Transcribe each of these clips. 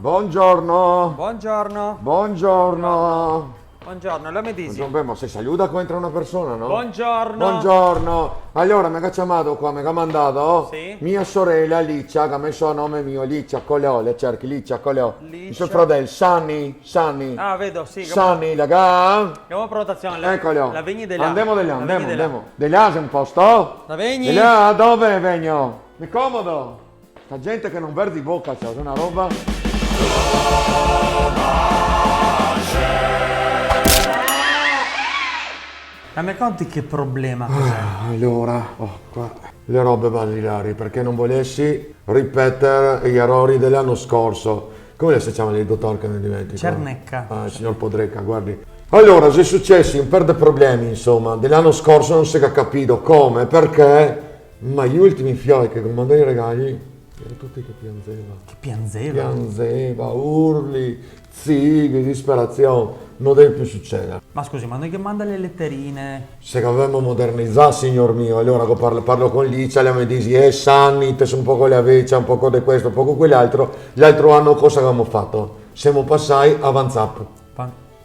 Buongiorno. Buongiorno. Buongiorno. Buongiorno, la mi dici? Buongiorno, ma se saluta quando entra una persona, no? Buongiorno. Buongiorno. Allora, mi ha chiamato qua, mi ha mandato Sì. mia sorella Licia, che ha messo il nome mio, Licia Coleo, le cerchi Licia Coleo. Licia. Il suo fratello, Sunny. Ah, vedo, sì. Sunny, raga. Abbiamo prenotazione. Eccolo. La vegni di là. Andiamo di là, La vegni di là. andiamo. Di là c'è un posto? La vegni? Di là, dove vengo? Di comodo. Sta gente che non verde di bocca, c'è una roba. Ma mi conti che problema cos'è? Allora, qua le robe basilari, perché non volessi ripetere gli errori dell'anno scorso. Come si chiama il dottor che mi dimentico? Cernecca. Ah, il signor Podrecca, guardi. Allora, se è successi un per dei problemi, insomma, dell'anno scorso non si è capito come, perché, ma gli ultimi fiori che mandai i regali, erano tutti che piangeva. Che piangeva? Piangeva, urli, zighi, disperazione. Non deve più succedere. Ma scusi, ma noi che manda le letterine? Se che avevamo modernizzato, signor mio, allora parlo con Licia, lei mi dice, Sanni, te un po' con le avecce, un po' di questo, un po' con quell'altro. L'altro anno cosa avevamo fatto? Siamo passati a WhatsApp.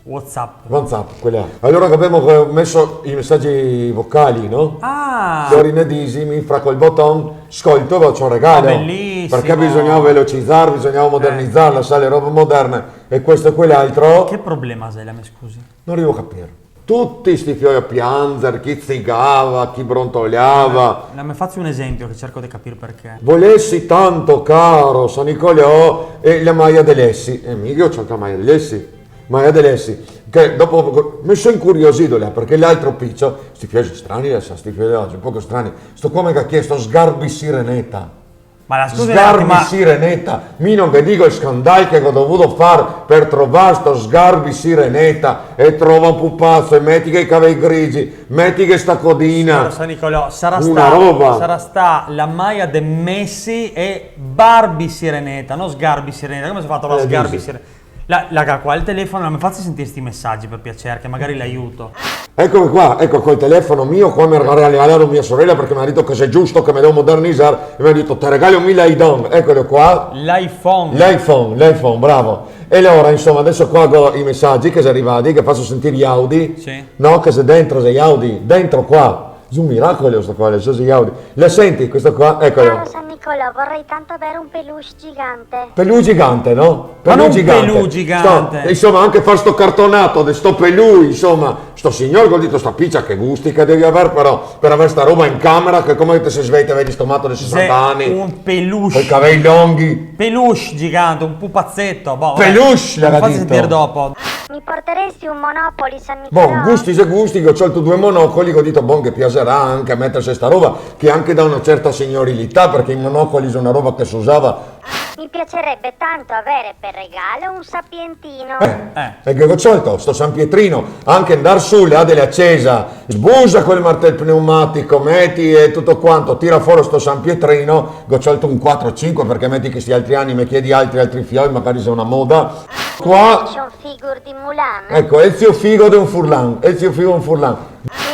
WhatsApp. WhatsApp, quella. Allora che abbiamo messo i messaggi vocali, no? Ah! Florinedisimi, fra quel bottone, ascolto, faccio un regalo. Bellissimo! Perché bisognava velocizzare, bisognava modernizzarla, sai, le robe moderne e questo e quell'altro. Che problema sei, la mi scusi? Non arrivo a capire. Tutti sti fiori a piangere, chi zigava, chi brontoliava. Mi faccio un esempio che cerco di capire perché. Volessi tanto caro San Nicolò e la Maia dell'Essi. E mica c'ho la Maia dell'Essi. Maia dell'Essi, che dopo mi sono incuriosito là, perché l'altro piccio, sti fiori strani adesso, sti fiori oggi, un po' strani. Sto come che ha chiesto Sgarbi Sirenetta. Ma la scusi, Sgarbi Sirenetta, mi non che dico il scandalo che ho dovuto fare per trovare sto Sgarbi Sirenetta e trova un pupazzo e metti che i capelli grigi, metti che sta codina. San Nicolò, sarà Una roba. sarà sta la Maia de Messi e Barbie Sirenetta, non Sgarbi Sirenetta. Come si è fatto la Sgarbi dici? Sirenetta? La qua il telefono, non mi faccia sentire questi messaggi per piacere, che magari l'aiuto. Eccomi qua, ecco col telefono mio, qua mi regalato mia sorella perché mi ha detto che se è giusto che mi devo modernizzare e mi ha detto te regalo 1000 idon, eccolo qua. L'iPhone, bravo. E allora insomma adesso qua ho i messaggi che sono arrivati, che faccio sentire gli Audi, Sì. no che se dentro sei Audi, dentro qua. È un miracolo sto qua, sono gli Audi. Le senti questo qua? Eccolo. Caro San Nicolò, vorrei tanto avere un peluche gigante. Pelù gigante, no? Ma non pelù gigante. Insomma, anche fare sto cartonato di sto pelù, insomma, sto signor che ho detto sta piccia che gusti che devi avere però per avere sta roba in camera che come te si sveglia vedi sto matto di 60 anni. Un peluche. Con i capelli lunghi. Peluche gigante, un pupazzetto. Boh, Peluche, la l'ha faccio detto. sentire dopo. Mi porteresti un Monopoly, San Nicolò? Boh, gusti se gusti, che ho scelto due monocoli, che ho detto, boh, che piacerà anche a mettersi sta roba, che anche da una certa signorilità, perché i monocoli sono una roba che si usava. Mi piacerebbe tanto avere per regalo un sapientino. E che ho scelto, sto San Pietrino, anche andare su, le ha delle accesa, sbusa quel martello pneumatico, metti e tutto quanto, tira fuori sto San Pietrino, che ho scelto un 4-5 perché metti che sti altri anni mi chiedi altri fiori, magari c'è una moda. Qua, Action figure di Mulan. ecco, è il zio figo di un Furlan, Mi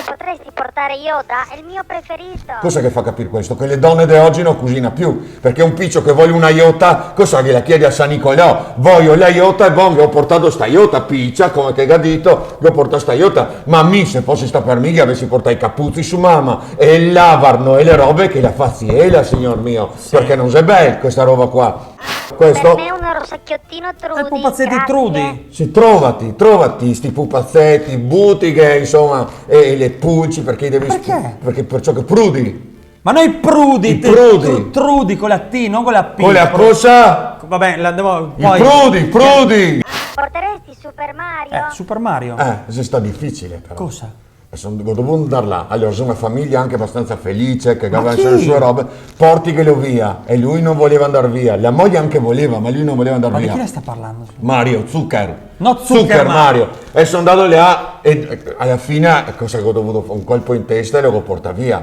potresti portare Yoda? È il mio preferito. Cosa che fa capire questo? Che le donne di oggi non cucina più, perché un piccio che vuole una iota, cosa che la chiede a San Nicolò? Voglio la iota e bon, che ho portato sta iota, piccia, come che gadito, che ho portato sta iota, ma mi se fosse sta per me che avessi portato i capuzzi su mamma e il lavarno e le robe che la faziela, signor mio, perché non è bella questa roba qua. Questo... Per me un rosacchiottino Trudy. E pupazzetti grazie. Trudy. Sì, trovati, sti pupazzetti, butiche, insomma, e le pulci, perché devi... Perché? Perché perciò che prudi. Ma noi prudi, I prudi. Trudi con la T, non con la P. Con la cosa? Vabbè, la devo I prudi! Porteresti Super Mario? Super Mario. Se sta difficile però. Cosa? Sono dovuto andare là. Allora, sono una famiglia anche abbastanza felice, che aveva chi? le sue robe. Portiglielo via. E lui non voleva andare via. La moglie anche voleva, ma lui non voleva andare Ma di via. chi le sta parlando? Mario, Zucker. No, Zucker Mario. E sono andato là e alla fine, cosa che ho dovuto fare? Un colpo in testa e lo porta via.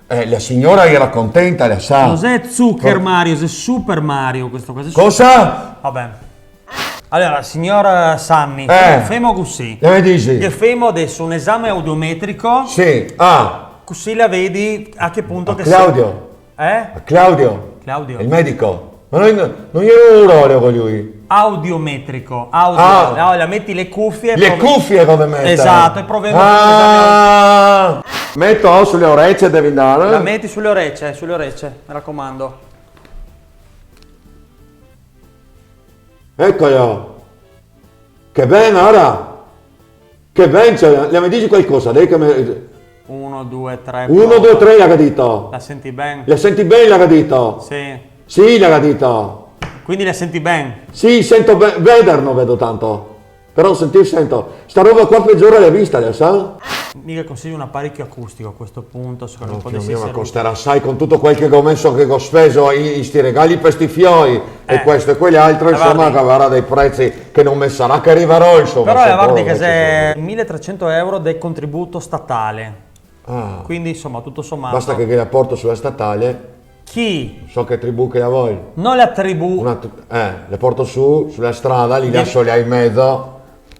La signora era contenta, la sa. Cos'è Zucker Mario? Se Super Mario questo qua. Cosa? Vabbè. Allora, signor Sanni, femo così. Che mi dici? Che femo adesso un esame audiometrico, Sì, così la vedi a che punto che Claudio. sei. Claudio. Claudio. Il medico. Ma non ero un orologio con lui. Audiometrico, la metti le cuffie. Le cuffie come mettere. Esatto, e proviamo Ah, metto sulle orecchie, devi andare. La metti sulle orecchie, mi raccomando. Eccolo. Che bene ora. Che bene, cioè, mi dici qualcosa? Dai che mi... 1, 2, 3. 1, 2, 3 l'ha dito. La senti bene? La senti bene l'ha dito? Sì. Sì, l'ha dito. Quindi la senti bene? Sì, sento bene, vedere non vedo tanto. Però sentire sento. Sta roba qua peggiore l'hai vista, lo sai? Mica consiglio un apparecchio acustico a questo punto, secondo me Più o potessi meno essere costerà, sai, con tutto quel che ho messo, che ho speso in sti regali per sti fioi e questo e quegli altri, insomma, guardi. che avrà dei prezzi che non mi sarà che arriverò, insomma. Però sicuro guardi che ci se 1.300 euro del contributo statale, sono. quindi insomma tutto sommato. Basta che la porto sulla statale, Chi so che tribù che la vuoi. non le attribù, Le porto su, sulla strada, li lascio lì in mezzo.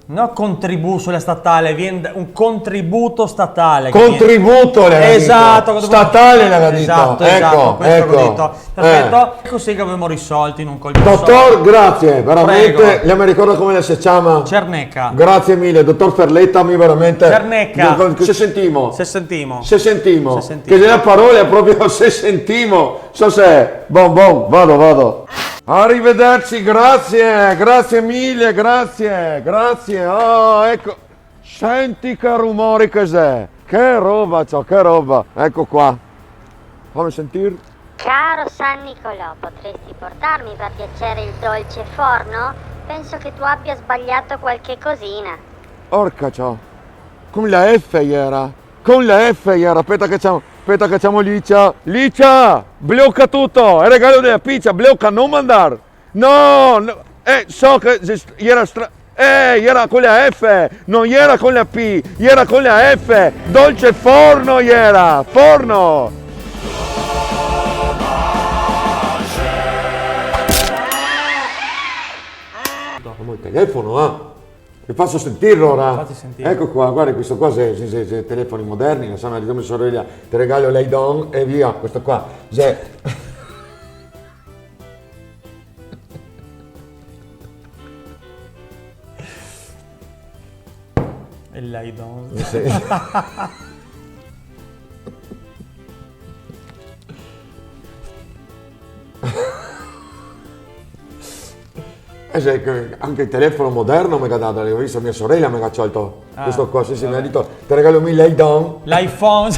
no contributo sulla statale, viene un contributo statale. che viene- Contributo le Esatto, statale l'aveva detto. Esatto, Ecco, questo che ho ecco. detto. Perfetto, così che abbiamo risolto in un colpo Dottor, grazie, veramente. Prego. Lei mi ricorda come si chiama? Cernecca. Grazie mille, dottor Ferletta, mi veramente... Cernecca. Se sentimo. Se sentimo. Se sentimo. Se sentimo. Che la parola è proprio se sentimo. So se... Bon, vado. Arrivederci, grazie mille, grazie. Oh, ecco. Senti che rumore cos'è. Che roba c'ho, che roba. Ecco qua. Fammi sentire. Caro San Nicolò, potresti portarmi per piacere il dolce forno? Penso che tu abbia sbagliato qualche cosina. Orca ciao. Con la F era. Aspetta che c'amo Licia, blocca tutto. È regalo della pizza, blocca, non mandare. No. So che era con la F, non era con la P, era con la F. Dolce forno era, forno. Abbiamo il telefono, Vi faccio sentirlo ora. Fatti sentire. Ecco qua, guarda questo qua, se telefoni moderni, ne sanno di come sorella, ti regalo lei don e via, questo qua. E lei don. Anche il telefono moderno mi ha dato, l'ho visto mia sorella mi ha sciolto. Questo qua, sì, mi ha vabbè. detto, ti regalo 1000 lei don. L'iPhone.